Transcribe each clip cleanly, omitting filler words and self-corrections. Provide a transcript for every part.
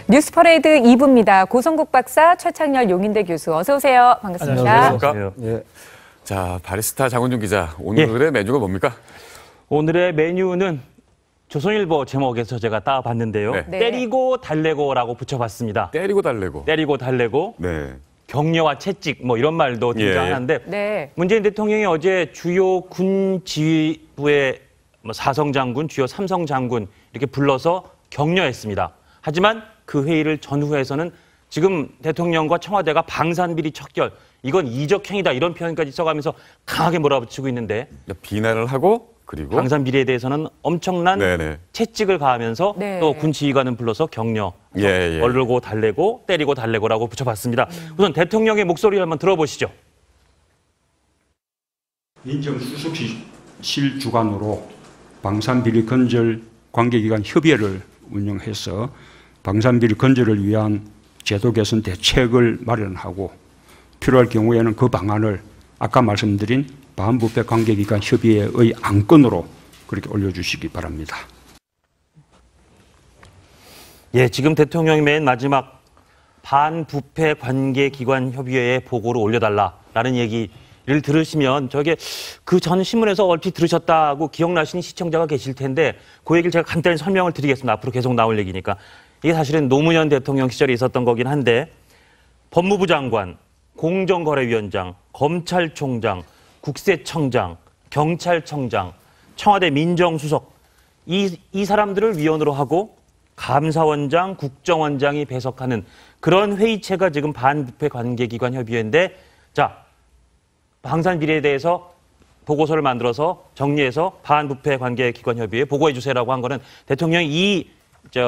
뉴스퍼레이드 2부입니다. 고성국 박사, 최창렬 용인대 교수 어서 오세요. 반갑습니다. 안녕하세요. 예. 자, 바리스타 장원준 기자, 오늘의 메뉴가 뭡니까? 오늘의 메뉴는 조선일보 제목에서 제가 따봤는데요. 네. 때리고 달래고라고 붙여봤습니다. 때리고 달래고. 때리고 달래고, 네. 격려와 채찍 뭐 이런 말도 등장하는데 네. 문재인 대통령이 어제 주요 군 지휘부의 사성장군, 주요 삼성장군 이렇게 불러서 격려했습니다. 하지만 그 회의를 전후해서는 지금 대통령과 청와대가 방산비리 척결, 이건 이적행위다 이런 표현까지 써가면서 강하게 몰아붙이고 있는데 비난을 하고 그리고 방산비리에 대해서는 엄청난 네네. 채찍을 가하면서 네. 또 군 지휘관은 불러서 격려, 예. 얼르고 달래고 때리고 달래고라고 붙여봤습니다. 우선 대통령의 목소리를 한번 들어보시죠. 민정수석실 주관으로 방산비리 건절 관계기관 협의회를 운영해서 방산비리 건절을 위한 제도 개선 대책을 마련하고 필요할 경우에는 그 방안을 아까 말씀드린 반부패 관계기관 협의회의 안건으로 그렇게 올려주시기 바랍니다. 예, 지금 대통령이 맨 마지막 반부패 관계기관 협의회에 보고를 올려달라라는 얘기를 들으시면 저게 그 전 신문에서 얼핏 들으셨다고 기억나시는 시청자가 계실 텐데 그 얘기를 제가 간단히 설명을 드리겠습니다. 앞으로 계속 나올 얘기니까. 이게 사실은 노무현 대통령 시절에 있었던 거긴 한데 법무부 장관, 공정거래위원장, 검찰총장, 국세청장, 경찰청장, 청와대 민정수석 이 사람들을 위원으로 하고 감사원장, 국정원장이 배석하는 그런 회의체가 지금 반부패 관계기관 협의회인데 자, 방산비리에 대해서 보고서를 만들어서 정리해서 반부패 관계기관 협의회에 보고해 주세요라고 한 거는 대통령이 이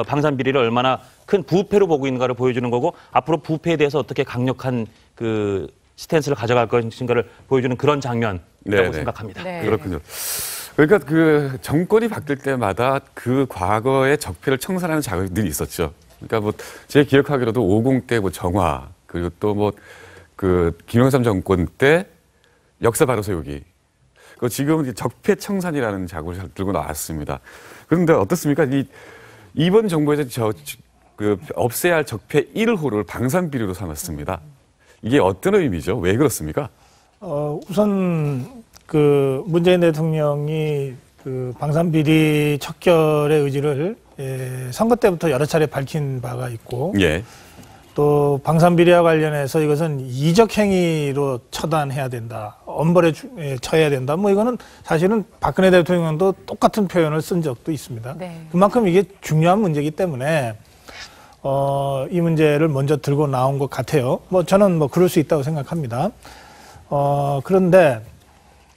방산비리를 얼마나 큰 부패로 보고 있는가를 보여주는 거고 앞으로 부패에 대해서 어떻게 강력한 그 스탠스를 가져갈 것인가를 보여주는 그런 장면이라고 네네. 생각합니다. 네. 그렇군요. 그러니까 그 정권이 바뀔 때마다 그 과거의 적폐를 청산하는 작업이 늘 있었죠. 그러니까 뭐 제 기억하기로도 50대 뭐 정화 그리고 또 뭐 그 김영삼 정권 때 역사 바로 세우기. 그 지금은 적폐 청산이라는 작업을 들고 나왔습니다. 그런데 어떻습니까? 이번 정부에서 그 없애야 할 적폐 1호를 방산비리로 삼았습니다. 이게 어떤 의미죠? 왜 그렇습니까? 우선 그 문재인 대통령이 그 방산비리 척결의 의지를 선거 때부터 여러 차례 밝힌 바가 있고 예. 또 방산비리와 관련해서 이것은 이적행위로 처단해야 된다. 엄벌에 처해야 된다. 뭐 이거는 사실은 박근혜 대통령도 똑같은 표현을 쓴 적도 있습니다. 네. 그만큼 이게 중요한 문제이기 때문에 이 문제를 먼저 들고 나온 것 같아요. 뭐 저는 뭐 그럴 수 있다고 생각합니다. 그런데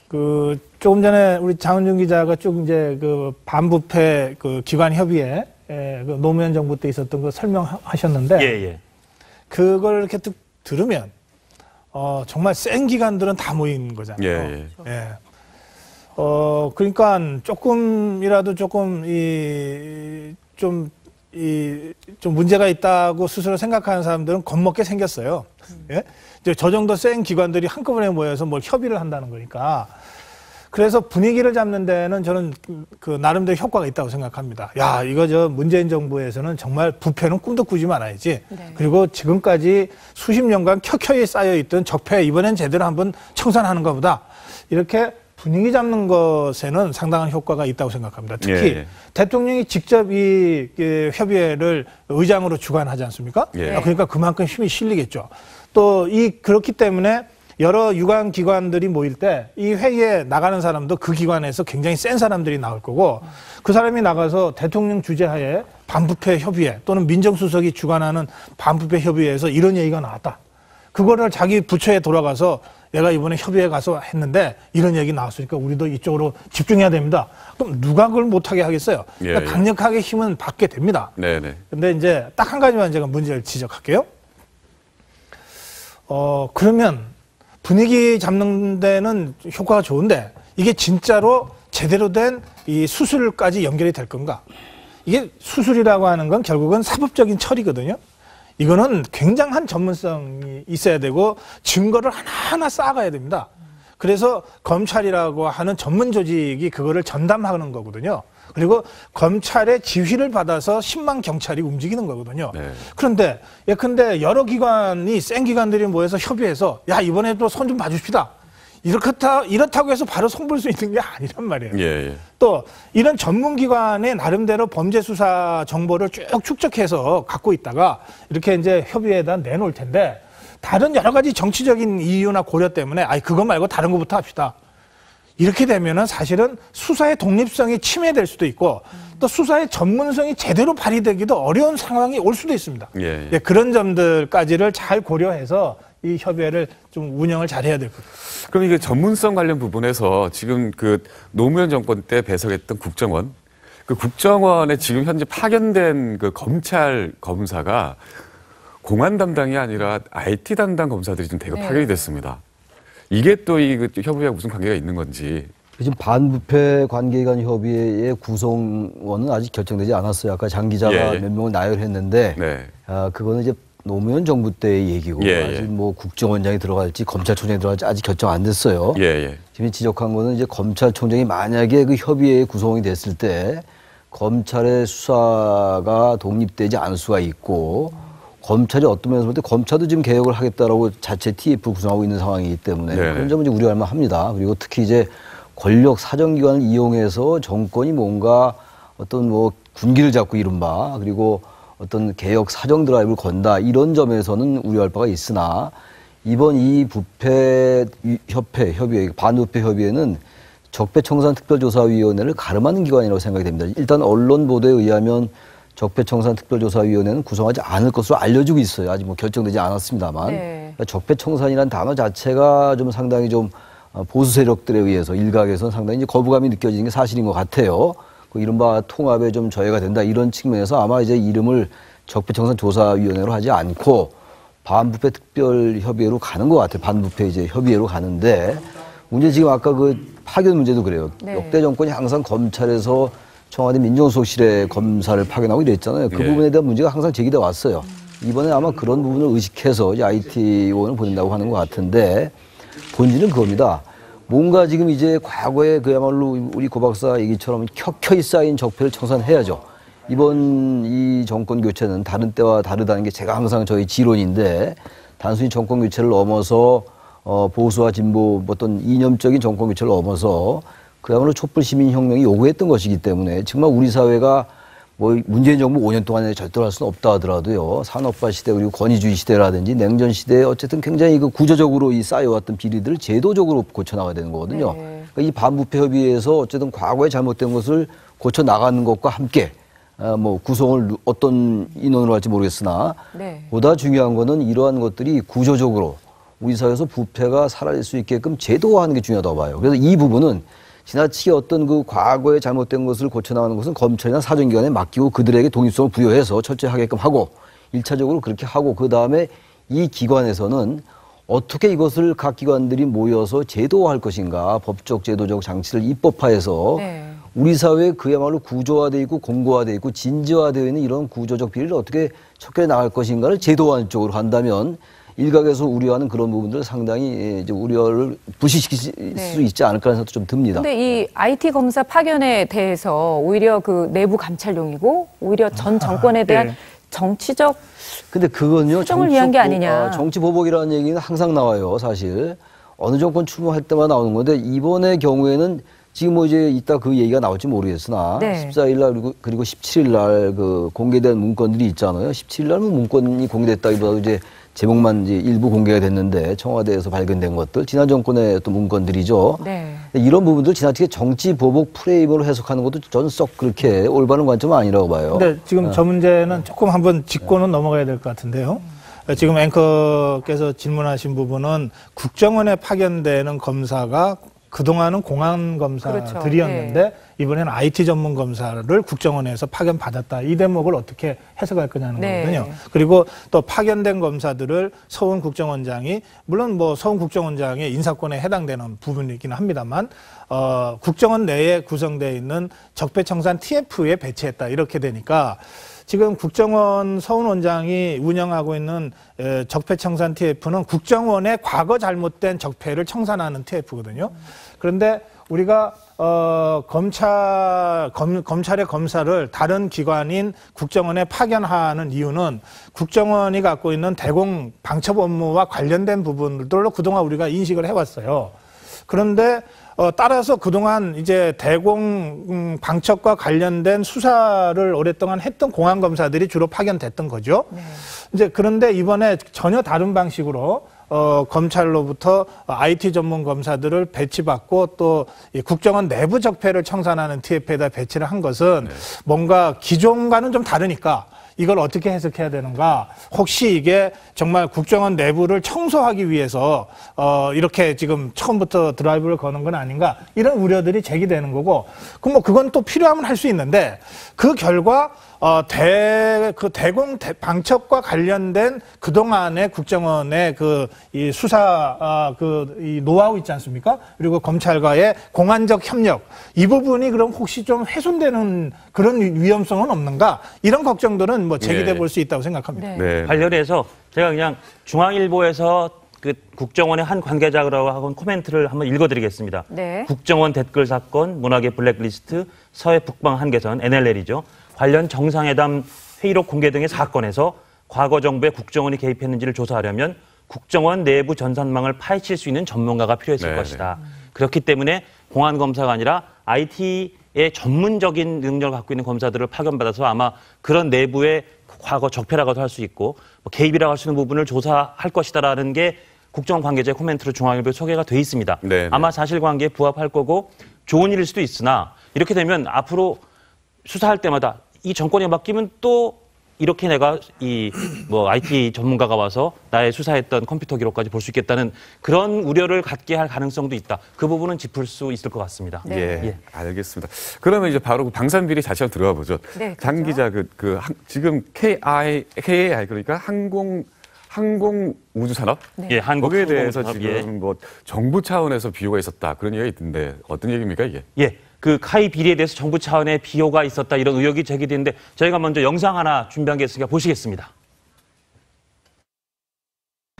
그 조금 전에 우리 장원준 기자가 쭉 이제 그 반부패 그 기관 협의회 그 노무현 정부 때 있었던 거 설명하셨는데 예. 그걸 이렇게 들으면 정말 센 기관들은 다 모인 거잖아요. 예. 그러니까 조금이라도 조금 좀 문제가 있다고 스스로 생각하는 사람들은 겁먹게 생겼어요. 예? 이제 저 정도 센 기관들이 한꺼번에 모여서 뭘 협의를 한다는 거니까. 그래서 분위기를 잡는 데는 저는 그 나름대로 효과가 있다고 생각합니다. 야, 이거 문재인 정부에서는 정말 부패는 꿈도 꾸지 말아야지. 네. 그리고 지금까지 수십 년간 켜켜이 쌓여있던 적폐 이번엔 제대로 한번 청산하는가 보다. 이렇게 분위기 잡는 것에는 상당한 효과가 있다고 생각합니다. 특히 대통령이 직접 이 협의회를 의장으로 주관하지 않습니까? 예. 그러니까 그만큼 힘이 실리겠죠. 또 그렇기 때문에 여러 유관 기관들이 모일 때 이 회의에 나가는 사람도 그 기관에서 굉장히 센 사람들이 나올 거고 그 사람이 나가서 대통령 주재하에 반부패 협의회 또는 민정수석이 주관하는 반부패 협의회에서 이런 얘기가 나왔다. 그거를 자기 부처에 돌아가서 내가 이번에 협의회 가서 했는데 이런 얘기 나왔으니까 우리도 이쪽으로 집중해야 됩니다. 그럼 누가 그걸 못하게 하겠어요? 그러니까 강력하게 힘은 받게 됩니다. 네네. 근데 이제 딱 한 가지만 제가 문제를 지적할게요. 그러면 분위기 잡는 데는 효과가 좋은데 이게 진짜로 제대로 된 이 수술까지 연결이 될 건가? 이게 수술이라고 하는 건 결국은 사법적인 처리거든요. 이거는 굉장한 전문성이 있어야 되고 증거를 하나하나 쌓아가야 됩니다. 그래서 검찰이라고 하는 전문 조직이 그거를 전담하는 거거든요. 그리고 검찰의 지휘를 받아서 10만 경찰이 움직이는 거거든요. 네. 그런데 예컨대 여러 기관이 센 기관들이 모여서 협의해서 야 이번에 또 손 좀 봐줍시다. 이렇다고 해서 바로 손볼 수 있는 게 아니란 말이에요. 예. 또 이런 전문기관의 나름대로 범죄수사 정보를 쭉 축적해서 갖고 있다가 이렇게 이제 협의회에다 내놓을 텐데 다른 여러 가지 정치적인 이유나 고려 때문에 그거 말고 다른 것부터 합시다. 이렇게 되면은 사실은 수사의 독립성이 침해될 수도 있고 또 수사의 전문성이 제대로 발휘되기도 어려운 상황이 올 수도 있습니다. 예. 그런 점들까지를 잘 고려해서 이 협의회를 좀 운영을 잘 해야 될 것 같아요. 그럼 이게 전문성 관련 부분에서 지금 그 노무현 정권 때 배석했던 국정원, 그 국정원에 지금 현재 파견된 그 검찰 검사가 공안 담당이 아니라 IT 담당 검사들이 좀 대거 파견이 됐습니다. 이게 또 이 협의회와 무슨 관계가 있는 건지. 지금 반부패 관계기관 협의회의 구성원은 아직 결정되지 않았어요. 아까 장 기자가 몇 명을 나열했는데, 네. 그거는 이제 노무현 정부 때의 얘기고 아직 뭐 국정원장이 들어갈지 검찰총장이 들어갈지 아직 결정 안 됐어요. 지금 지적한 거는 이제 검찰총장이 만약에 그 협의회에 구성이 됐을 때 검찰의 수사가 독립되지 않을 수가 있고 검찰이 어떤 면에서 볼 때 검찰도 지금 개혁을 하겠다라고 자체 TF를 구성하고 있는 상황이기 때문에 그런 점은 이제 우려할 만합니다. 그리고 특히 이제 권력 사정기관을 이용해서 정권이 뭔가 어떤 뭐 군기를 잡고 이른바 그리고 어떤 개혁 사정 드라이브를 건다 이런 점에서는 우려할 바가 있으나 이번 이 부패 협의회 반부패 협의회는 적폐청산특별조사위원회를 가름하는 기관이라고 생각이 됩니다. 일단 언론 보도에 의하면 적폐청산특별조사위원회는 구성하지 않을 것으로 알려지고 있어요. 아직 뭐 결정되지 않았습니다만 그러니까 적폐청산이라는 단어 자체가 좀 상당히 좀 보수 세력들에 의해서 일각에서는 상당히 이제 거부감이 느껴지는 게 사실인 것 같아요. 그 이른바 통합에 좀 저해가 된다 이런 측면에서 아마 이제 이름을 적폐청산조사위원회로 하지 않고 반부패 특별협의회로 가는 것 같아요. 반부패 이제 협의회로 가는데 문제 지금 아까 그 파견 문제도 그래요. 역대 정권이 항상 검찰에서 청와대 민정수석실에 검사를 파견하고 이랬잖아요. 그 부분에 대한 문제가 항상 제기돼 왔어요. 이번에 아마 그런 부분을 의식해서 이제 IT원을 보낸다고 하는 것 같은데 본질은 그겁니다. 뭔가 지금 이제 과거에 그야말로 우리 고 박사 얘기처럼 켜켜이 쌓인 적폐를 청산해야죠. 이번 이 정권 교체는 다른 때와 다르다는 게 제가 항상 저희 지론인데 단순히 정권 교체를 넘어서 보수와 진보 어떤 이념적인 정권 교체를 넘어서 그야말로 촛불 시민혁명이 요구했던 것이기 때문에 정말 우리 사회가 뭐 문재인 정부 5년 동안에 절대로 할 수는 없다 하더라도요. 산업화 시대 그리고 권위주의 시대라든지 냉전 시대에 어쨌든 굉장히 그 구조적으로 이 쌓여왔던 비리들을 제도적으로 고쳐나가야 되는 거거든요. 그러니까 이 반부패 협의회에서 어쨌든 과거에 잘못된 것을 고쳐나가는 것과 함께 뭐 구성을 어떤 인원으로 할지 모르겠으나 보다 중요한 거는 이러한 것들이 구조적으로 우리 사회에서 부패가 사라질 수 있게끔 제도화하는 게 중요하다고 봐요. 그래서 이 부분은 지나치게 어떤 그 과거에 잘못된 것을 고쳐나가는 것은 검찰이나 사정기관에 맡기고 그들에게 독립성을 부여해서 철저히 하게끔 하고 1차적으로 그렇게 하고 그다음에 이 기관에서는 어떻게 이것을 각 기관들이 모여서 제도화할 것인가 법적 제도적 장치를 입법화해서 우리 사회에 그야말로 구조화되어 있고 공고화되어 있고 진지화되어 있는 이런 구조적 비리를 어떻게 척결해 나갈 것인가를 제도화하는 쪽으로 한다면 일각에서 우려하는 그런 부분들을 상당히 이제 우려를 부시시킬 수 있지 않을까라는 생각도 좀 듭니다. 근데 이 IT 검사 파견에 대해서 오히려 그 내부 감찰용이고 오히려 전 정권에 대한 정치적 근데 그건요 수정을 위한 게 아니냐. 정치 보복이라는 얘기는 항상 나와요. 사실 어느 정권 출범할 때마다 나오는 건데 이번의 경우에는 지금 뭐 이제 이따 그 얘기가 나올지 모르겠으나 14일 날 그리고 17일 날 그 공개된 문건들이 있잖아요. 17일 날은 문건이 공개됐다기보다도 이제 제목만 이제 일부 공개가 됐는데 청와대에서 발견된 것들 지난 정권의 또 문건들이죠. 이런 부분들 지나치게 정치 보복 프레임으로 해석하는 것도 저는 썩 그렇게 올바른 관점은 아니라고 봐요. 근데 지금 저 문제는 조금 한번 짚고는 넘어가야 될 것 같은데요. 지금 앵커께서 질문하신 부분은 국정원에 파견되는 검사가 그동안은 공안 검사들이었는데 이번에는 IT 전문 검사를 국정원에서 파견받았다. 이 대목을 어떻게 해석할 거냐는 거거든요. 그리고 또 파견된 검사들을 서훈 국정원장이 물론 뭐 서훈 국정원장의 인사권에 해당되는 부분이긴 합니다만 국정원 내에 구성되어 있는 적폐청산 TF에 배치했다. 이렇게 되니까 지금 국정원 서훈 원장이 운영하고 있는 적폐청산 TF는 국정원의 과거 잘못된 적폐를 청산하는 TF거든요. 그런데 우리가 검찰의 검사를 다른 기관인 국정원에 파견하는 이유는 국정원이 갖고 있는 대공 방첩 업무와 관련된 부분들로 그동안 우리가 인식을 해왔어요. 그런데 따라서 그동안 이제 대공 방첩과 관련된 수사를 오랫동안 했던 공안 검사들이 주로 파견됐던 거죠. 네. 이제 그런데 이번에 전혀 다른 방식으로 검찰로부터 IT 전문 검사들을 배치받고 또 국정원 내부 적폐를 청산하는 TF에다 배치를 한 것은 네. 뭔가 기존과는 좀 다르니까 이걸 어떻게 해석해야 되는가? 혹시 이게 정말 국정원 내부를 청소하기 위해서 이렇게 지금 처음부터 드라이브를 거는 건 아닌가? 이런 우려들이 제기되는 거고, 그럼 뭐 그건 또 필요하면 할 수 있는데 그 결과 대공 방첩과 관련된 그동안의 국정원의 이 수사, 이 노하우 있지 않습니까? 그리고 검찰과의 공안적 협력, 이 부분이 그럼 혹시 좀 훼손되는 그런 위험성은 없는가? 이런 걱정들은 뭐 제기돼 볼 수 있다고 생각합니다. 네. 관련해서 제가 그냥 중앙일보에서 그 국정원의 한 관계자라고 하고 코멘트를 한번 읽어드리겠습니다. 네. 국정원 댓글 사건, 문학의 블랙리스트, 서해 북방 한계선, NLL이죠. 관련 정상회담 회의록 공개 등의 사건에서 과거 정부의 국정원이 개입했는지를 조사하려면 국정원 내부 전산망을 파헤칠 수 있는 전문가가 필요했을 것이다. 그렇기 때문에 공안검사가 아니라 IT의 전문적인 능력을 갖고 있는 검사들을 파견받아서 아마 그런 내부의 과거 적폐라고도 할 수 있고 뭐 개입이라고 할 수 있는 부분을 조사할 것이다라는 게 국정원 관계자의 코멘트로 중앙일보에 소개가 돼 있습니다. 네네. 아마 사실관계에 부합할 거고 좋은 일일 수도 있으나 이렇게 되면 앞으로 수사할 때마다 이 정권이 바뀌면 또 이렇게 내가 IT 전문가가 와서 나의 수사했던 컴퓨터 기록까지 볼 수 있겠다는 그런 우려를 갖게 할 가능성도 있다. 그 부분은 짚을 수 있을 것 같습니다. 네. 예, 알겠습니다. 그러면 이제 바로 그 방산비리 자체로 들어가 보죠. 네, 장 기자, 지금 KAI 그러니까 항공우주산업? 네. 예, 거기에 대해서 지금 뭐 정부 차원에서 비호가 있었다. 그런 얘기가 있던데 어떤 얘기입니까, 이게? 예. 그 카이 비리에 대해서 정부 차원의 비호가 있었다 이런 의혹이 제기되는데 저희가 먼저 영상 하나 준비한 게 있으니까 보시겠습니다.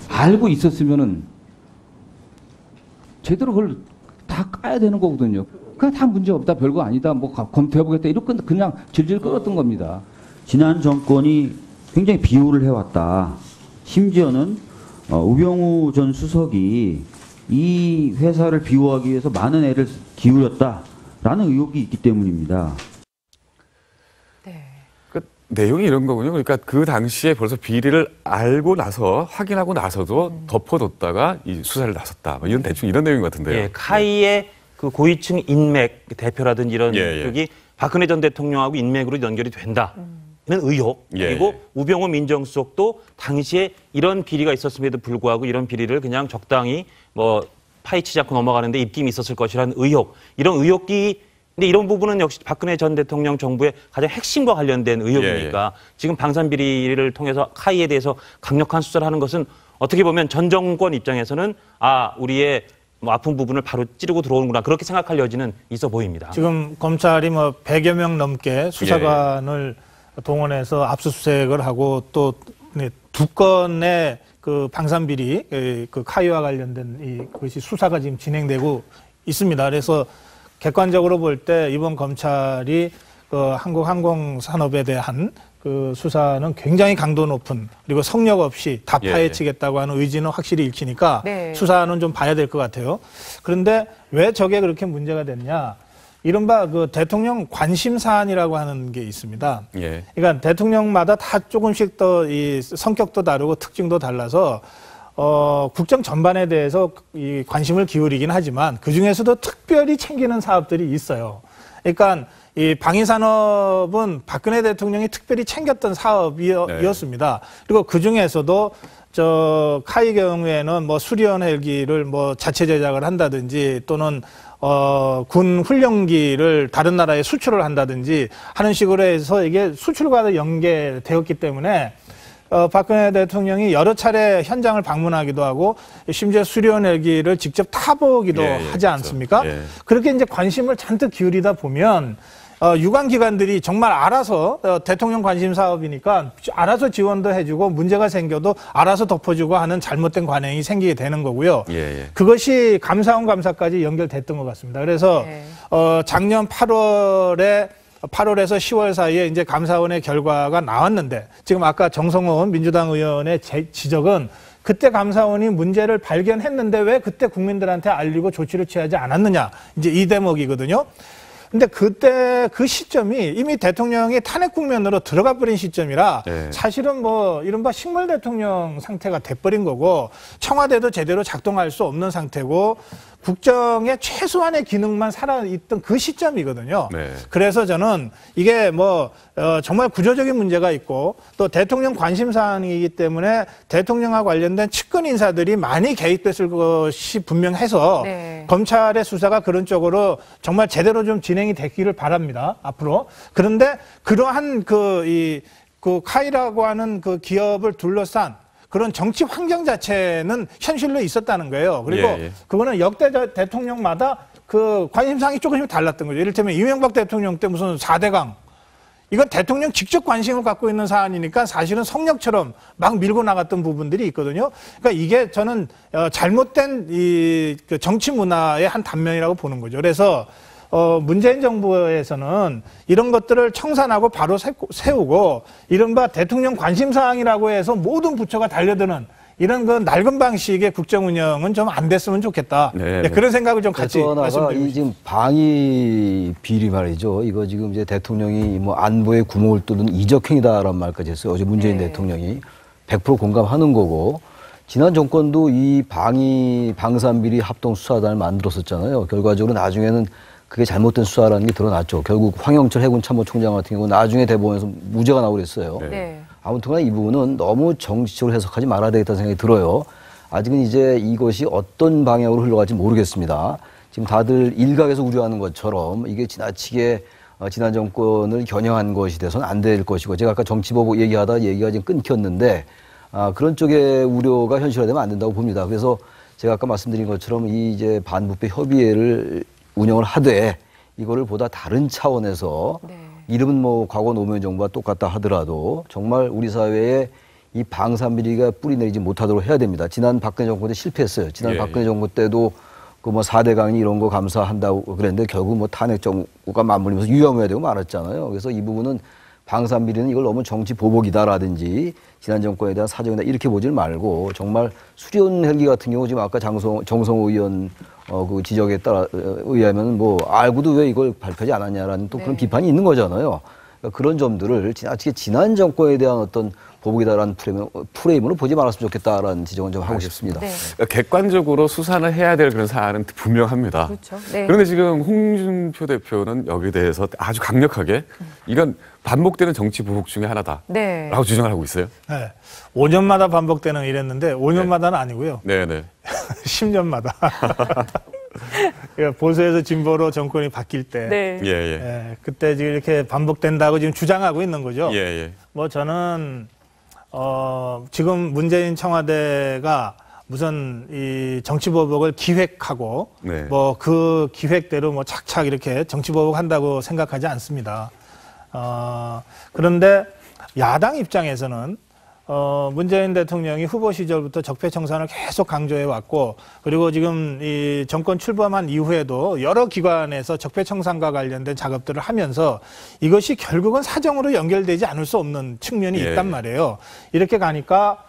알고 있었으면은 제대로 그걸 다 까야 되는 거거든요. 그냥 다 문제 없다, 별거 아니다, 뭐 검토해보겠다 이렇게 그냥 질질 끌었던 겁니다. 지난 정권이 굉장히 비호를 해왔다. 심지어는 우병우 전 수석이 이 회사를 비호하기 위해서 많은 애를 기울였다. 라는 의혹이 있기 때문입니다. 네. 그 내용이 이런 거군요. 그러니까 그 당시에 벌써 비리를 알고 나서 확인하고 나서도 덮어뒀다가 이 수사를 나섰다. 뭐 이런 대충 이런 내용 같은데요. 예, 카이의 그 고위층 인맥 대표라든지 이런 쪽이 박근혜 전 대통령하고 인맥으로 연결이 된다. 는 의혹. 그리고 우병우 민정수석도 당시에 이런 비리가 있었음에도 불구하고 이런 비리를 그냥 적당히 뭐 파헤치지 않고 넘어가는데 입김이 있었을 것이라는 의혹. 이런 의혹이 근데 이런 부분은 역시 박근혜 전 대통령 정부의 가장 핵심과 관련된 의혹이니까 지금 방산비리를 통해서 카이에 대해서 강력한 수사를 하는 것은 어떻게 보면 전 정권 입장에서는 우리의 뭐 아픈 부분을 바로 찌르고 들어오는구나 그렇게 생각할 여지는 있어 보입니다. 지금 검찰이 뭐 100여 명 넘게 수사관을 동원해서 압수수색을 하고 또 두 건의 그 방산비리, 그 카이와 관련된 그것이 수사가 지금 진행되고 있습니다. 그래서 객관적으로 볼 때 이번 검찰이 그 한국 항공산업에 대한 그 수사는 굉장히 강도 높은 그리고 성역 없이 다 파헤치겠다고 하는 의지는 확실히 읽히니까 수사는 좀 봐야 될 것 같아요. 그런데 왜 저게 그렇게 문제가 됐냐? 이른바 그 대통령 관심 사안이라고 하는 게 있습니다. 그러니까 대통령마다 다 조금씩 더 이 성격도 다르고 특징도 달라서 국정 전반에 대해서 이 관심을 기울이긴 하지만 그 중에서도 특별히 챙기는 사업들이 있어요. 그러니까 이 방위산업은 박근혜 대통령이 특별히 챙겼던 사업이었습니다. 그리고 그 중에서도 카이 경우에는 뭐 수리온 헬기를 뭐 자체 제작을 한다든지 또는 군 훈련기를 다른 나라에 수출을 한다든지 하는 식으로 해서 이게 수출과도 연계되었기 때문에 박근혜 대통령이 여러 차례 현장을 방문하기도 하고 심지어 수리온 헬기를 직접 타보기도 하지 않습니까? 그렇게 이제 관심을 잔뜩 기울이다 보면 유관기관들이 정말 알아서 대통령 관심 사업이니까 알아서 지원도 해주고 문제가 생겨도 알아서 덮어주고 하는 잘못된 관행이 생기게 되는 거고요. 예. 그것이 감사원 감사까지 연결됐던 것 같습니다. 그래서 작년 8월에서 10월 사이에 이제 감사원의 결과가 나왔는데 지금 아까 정성원 민주당 의원의 지적은 그때 감사원이 문제를 발견했는데 왜 그때 국민들한테 알리고 조치를 취하지 않았느냐 이제 이 대목이거든요. 근데 그때 그 시점이 이미 대통령이 탄핵 국면으로 들어가 버린 시점이라 사실은 뭐 이른바 식물 대통령 상태가 돼버린 거고 청와대도 제대로 작동할 수 없는 상태고 국정의 최소한의 기능만 살아있던 그 시점이거든요. 그래서 저는 이게 뭐 정말 구조적인 문제가 있고 또 대통령 관심 사항이기 때문에 대통령과 관련된 측근 인사들이 많이 개입됐을 것이 분명해서 검찰의 수사가 그런 쪽으로 정말 제대로 좀 진행이 됐기를 바랍니다. 앞으로. 그런데 그러한 그 카이라고 하는 그 기업을 둘러싼 그런 정치 환경 자체는 현실로 있었다는 거예요. 그리고 그거는 역대 대통령마다 그 관심사항이 조금씩 달랐던 거죠. 이를테면 이명박 대통령 때 무슨 4대강. 이건 대통령 직접 관심을 갖고 있는 사안이니까 사실은 성역처럼 막 밀고 나갔던 부분들이 있거든요. 그러니까 이게 저는 잘못된 이 정치 문화의 한 단면이라고 보는 거죠. 그래서 문재인 정부에서는 이런 것들을 청산하고 바로 세우고 이른바 대통령 관심사항이라고 해서 모든 부처가 달려드는 이런 그 낡은 방식의 국정 운영은 좀 안 됐으면 좋겠다. 그런 생각을 좀 같이 말씀드리고 이 지금 방위 비리 말이죠. 이거 지금 이제 대통령이 뭐 안보에 구멍을 뚫는 이적행위다라는 말까지 했어요. 어제 문재인 대통령이 100% 공감하는 거고 지난 정권도 이 방산비리 합동수사단을 만들었었잖아요. 결과적으로 나중에는 그게 잘못된 수사라는 게 드러났죠. 결국 황영철 해군 참모총장 같은 경우 나중에 대법원에서 무죄가 나오고 그랬어요. 아무튼간에 이 부분은 너무 정치적으로 해석하지 말아야 되겠다는 생각이 들어요. 아직은 이제 이것이 어떤 방향으로 흘러갈지 모르겠습니다. 지금 다들 일각에서 우려하는 것처럼 이게 지나치게 지난 정권을 겨냥한 것이 돼서는 안 될 것이고 제가 아까 정치보복 얘기하다 얘기가 지금 끊겼는데 그런 쪽의 우려가 현실화되면 안 된다고 봅니다. 그래서 제가 아까 말씀드린 것처럼 이 이제 반부패 협의회를 운영을 하되 이거를 보다 다른 차원에서 이름은 뭐 과거 노무현 정부와 똑같다 하더라도 정말 우리 사회에 이 방산비리가 뿌리내리지 못하도록 해야 됩니다. 지난 박근혜 정부 때 실패했어요. 지난 박근혜 정부 때도 그 뭐 4대강이 이런 거 감사한다고 그랬는데 결국 뭐 탄핵 정부가 맞물리면서 유야무야 되고 말았잖아요. 그래서 이 부분은 방산비리는 이걸 너무 정치 보복이다라든지 지난 정권에 대한 사정이다 이렇게 보질 말고 정말 수리온 헬기 같은 경우 지금 아까 정성호 의원 그 지적에 따라 의하면 뭐 알고도 왜 이걸 발표하지 않았냐라는 또 그런 비판이 있는 거잖아요. 그러니까 그런 점들을 지나치게 지난 정권에 대한 어떤 보복이다라는 프레임으로 보지 말았으면 좋겠다라는 지적은 좀 하고 싶습니다. 그러니까 객관적으로 수사를 해야 될 그런 사안은 분명합니다. 그렇죠. 그런데 지금 홍준표 대표는 여기에 대해서 아주 강력하게 이건 반복되는 정치 보복 중에 하나다라고 주장을 하고 있어요. 5년마다 반복되는 이랬는데 5년마다는 아니고요. 10년마다. 보수에서 진보로 정권이 바뀔 때, 그때 지금 이렇게 반복된다고 지금 주장하고 있는 거죠. 뭐 저는 지금 문재인 청와대가 무슨 이 정치보복을 기획하고 뭐 그 기획대로 뭐 착착 이렇게 정치보복한다고 생각하지 않습니다. 그런데 야당 입장에서는 문재인 대통령이 후보 시절부터 적폐청산을 계속 강조해 왔고 그리고 지금 이 정권 출범한 이후에도 여러 기관에서 적폐청산과 관련된 작업들을 하면서 이것이 결국은 사정으로 연결되지 않을 수 없는 측면이 있단 말이에요. 이렇게 가니까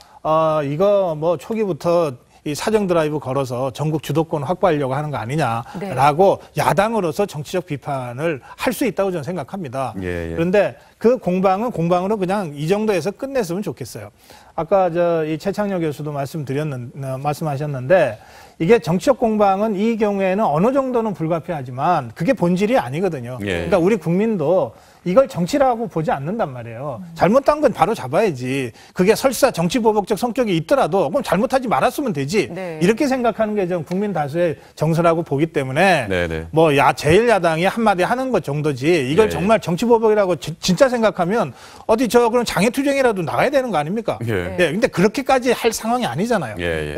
이거 뭐 초기부터 이 사정 드라이브 걸어서 전국 주도권 확보하려고 하는 거 아니냐라고 야당으로서 정치적 비판을 할 수 있다고 저는 생각합니다. 그런데 그 공방은 공방으로 그냥 이 정도에서 끝냈으면 좋겠어요. 아까 이 최창렬 교수도 말씀하셨는데 이게 정치적 공방은 이 경우에는 어느 정도는 불가피하지만 그게 본질이 아니거든요. 그러니까 우리 국민도 이걸 정치라고 보지 않는단 말이에요. 잘못한 건 바로 잡아야지. 그게 설사 정치보복적 성격이 있더라도 그럼 잘못하지 말았으면 되지. 이렇게 생각하는 게 좀 국민 다수의 정서라고 보기 때문에 뭐 제1야당이 한마디 하는 것 정도지 이걸 정말 정치보복이라고 진짜 생각하면 어디 그런 장애투쟁이라도 나가야 되는 거 아닙니까? 근데 그렇게까지 할 상황이 아니잖아요.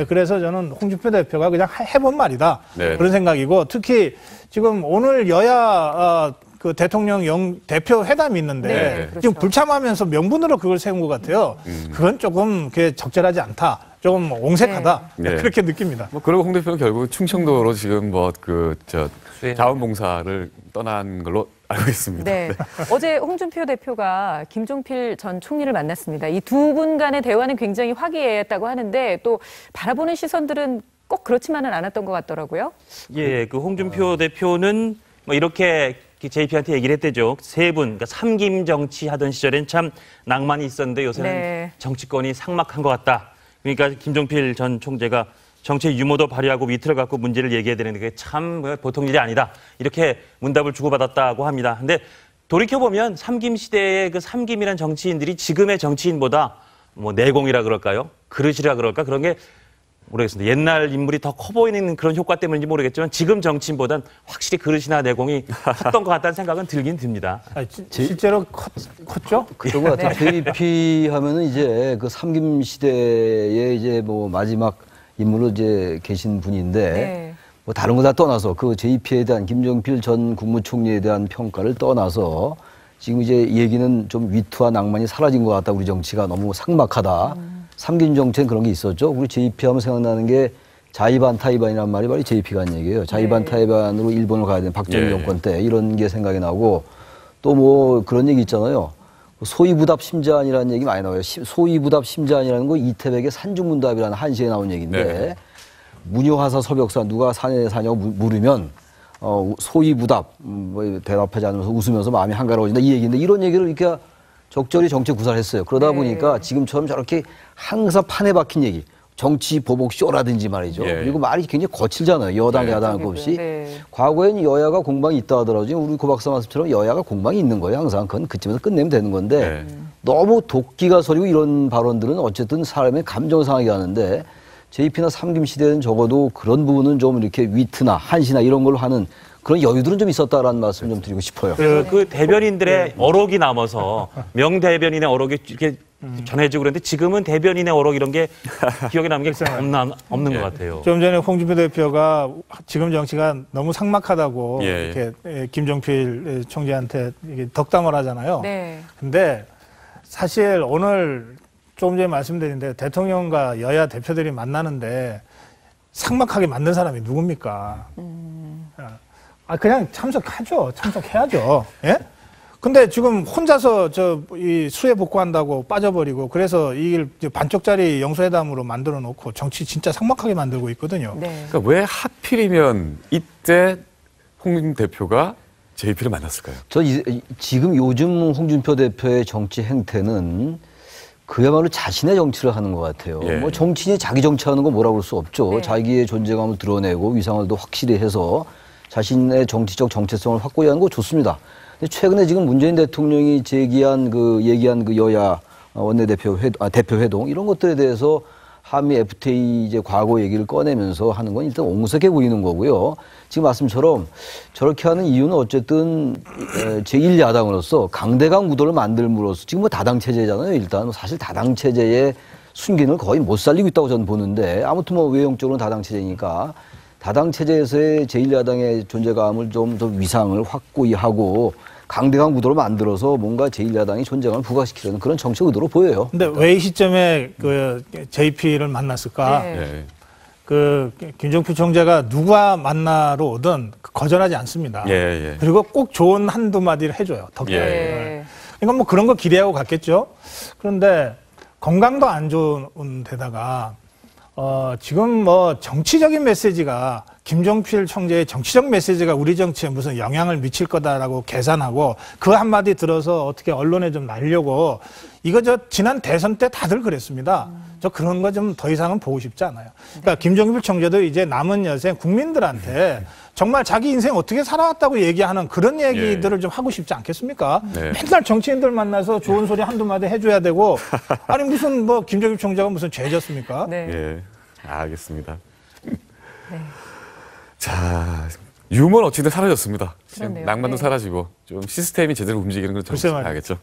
그래서 저는 홍준표 대표가 그냥 해본 말이다. 그런 생각이고 특히 지금 오늘 여야 그 대통령 대표 회담이 있는데 네, 그렇죠. 지금 불참하면서 명분으로 그걸 세운 것 같아요. 그건 조금 그게 적절하지 않다. 조금 옹색하다. 네. 그렇게 느낍니다. 뭐 그리고 홍 대표는 결국 충청도로 지금 자원봉사를 떠난 걸로 알고 있습니다. 네. 어제 홍준표 대표가 김종필 전 총리를 만났습니다. 이 두 분 간의 대화는 굉장히 화기애애했다고 하는데 또 바라보는 시선들은 꼭 그렇지만은 않았던 것 같더라고요. 예, 그 홍준표 대표는 뭐 이렇게 JP한테 얘기를 했대죠. 세 분, 그러니까 삼김 정치 하던 시절엔 참 낭만이 있었는데 요새는 네. 정치권이 삭막한 것 같다. 그러니까 김종필 전 총재가 정치의 유머도 발휘하고 위트를 갖고 문제를 얘기해야 되는 게 참 보통 일이 아니다. 이렇게 문답을 주고받았다고 합니다. 근데 돌이켜보면 삼김 시대의 그 삼김이란 정치인들이 지금의 정치인보다 뭐 내공이라 그럴까요? 그릇이라 그럴까? 그런 게 모르겠습니다. 옛날 인물이 더 커 보이는 그런 효과 때문인지 모르겠지만 지금 정치인보단 확실히 그릇이나 내공이 컸던 것 같다는 생각은 들긴 듭니다. 실제로 컸죠? 그런 것 같아요. JP 하면은 이제 그 삼김 시대에 이제 뭐 마지막 인물로 이제 계신 분인데 네. 뭐 다른 거 다 떠나서 그 JP에 대한 김종필 전 국무총리에 대한 평가를 떠나서 지금 이제 얘기는 좀 위트와 낭만이 사라진 것 같다. 우리 정치가 너무 삭막하다. 삼김 정치는 그런 게 있었죠. 우리 JP 하면 생각나는 게 자이반 타이반이란 말이 바로 JP가 한 얘기예요. 자이반 타이반으로 일본을 가야 되는 박정희 정권 때 이런 게 생각이 나고 또 뭐 그런 얘기 있잖아요. 소위부답 심자안이라는 얘기 많이 나와요. 소위부답 심자안이라는 거 이태백의 산중문답이라는 한시에 나온 얘기인데 문효하사 서벽사 누가 산에 사냐고 물으면 소위부답 뭐 대답하지 않으면서 웃으면서 마음이 한가로워진다 이 얘기인데 이런 얘기를 이렇게 적절히 정책 구사를 했어요. 그러다 보니까 지금처럼 저렇게 항상 판에 박힌 얘기 정치 보복 쇼라든지 말이죠. 그리고 말이 굉장히 거칠잖아요. 여당 야당 없이. 과거엔 여야가 공방이 있다 하더라도 우리 고 박사 말씀처럼 여야가 공방이 있는 거예요. 항상 그건 그쯤에서 끝내면 되는 건데 너무 도끼가 서리고 이런 발언들은 어쨌든 사람의 감정을 상하게 하는데 JP나 삼김 시대는 적어도 그런 부분은 좀 이렇게 위트나 한시나 이런 걸로 하는 그런 여유들은 좀 있었다라는 말씀 좀 드리고 싶어요. 그 대변인들의 어록이 남아서 명대변인의 어록이 이렇게 전해지고 그랬는데 지금은 대변인의 어록 이런 게 기억에 남는 게 없는 것 같아요. 좀 전에 홍준표 대표가 지금 정치가 너무 삭막하다고 이렇게 김종필 총재한테 이게 덕담을 하잖아요. 근데 사실 오늘 조금 전에 말씀드린 대로 대통령과 여야 대표들이 만나는데 삭막하게 만든 사람이 누굽니까? 그냥 참석하죠. 참석해야죠. 예? 근데 지금 혼자서 이 수해 복구한다고 빠져버리고 그래서 이걸 반쪽짜리 영수회담으로 만들어 놓고 정치 진짜 삭막하게 만들고 있거든요. 그러니까 왜 하필이면 이때 홍 대표가 JP를 만났을까요? 지금 요즘 홍준표 대표의 정치 행태는 그야말로 자신의 정치를 하는 것 같아요. 뭐 정치인이 자기 정치하는 거 뭐라고 할 수 없죠. 자기의 존재감을 드러내고 위상을 더 확실히 해서 자신의 정치적 정체성을 확고히 하는 거 좋습니다. 근데 최근에 지금 문재인 대통령이 얘기한 그 여야 원내대표 대표 회동 이런 것들에 대해서 한미 FTA 이제 과거 얘기를 꺼내면서 하는 건 일단 옹색해 보이는 거고요. 지금 말씀처럼 저렇게 하는 이유는 어쨌든 제1야당으로서 강대강 구도를 만들므로써 지금 뭐 다당 체제잖아요. 일단 사실 다당 체제의 순기능을 거의 못 살리고 있다고 저는 보는데 아무튼 뭐 외형적으로는 다당 체제니까 다당 체제에서의 제1야당의 존재감을 좀 더 위상을 확고히 하고 강대강 구도로 만들어서 뭔가 제1야당의 존재감을 부각시키려는 그런 정책 의도로 보여요. 근데 왜 이 시점에 그 JP를 만났을까? 그 김종필 총재가 누가 만나러 오든 거절하지 않습니다. 그리고 꼭 좋은 한두 마디를 해줘요. 덕분에. 그러니까 뭐 그런 거 기대하고 갔겠죠. 그런데 건강도 안 좋은 데다가 지금 뭐 정치적인 메시지가 김종필 총재의 정치적 메시지가 우리 정치에 무슨 영향을 미칠 거다라고 계산하고 그 한마디 들어서 어떻게 언론에 좀 날려고 이거 지난 대선 때 다들 그랬습니다. 저 그런 거 좀 더 이상은 보고 싶지 않아요. 그러니까 김종필 총재도 이제 남은 여생 국민들한테 정말 자기 인생 어떻게 살아왔다고 얘기하는 그런 얘기들을 좀 하고 싶지 않겠습니까? 맨날 정치인들 만나서 좋은 소리 한두 마디 해줘야 되고 아니 무슨 뭐 김종필 총재가 무슨 죄졌습니까? 알겠습니다. 자, 유머는 어쨌든 사라졌습니다. 지금 낭만도 사라지고 좀 시스템이 제대로 움직이는 건 좀 알겠죠.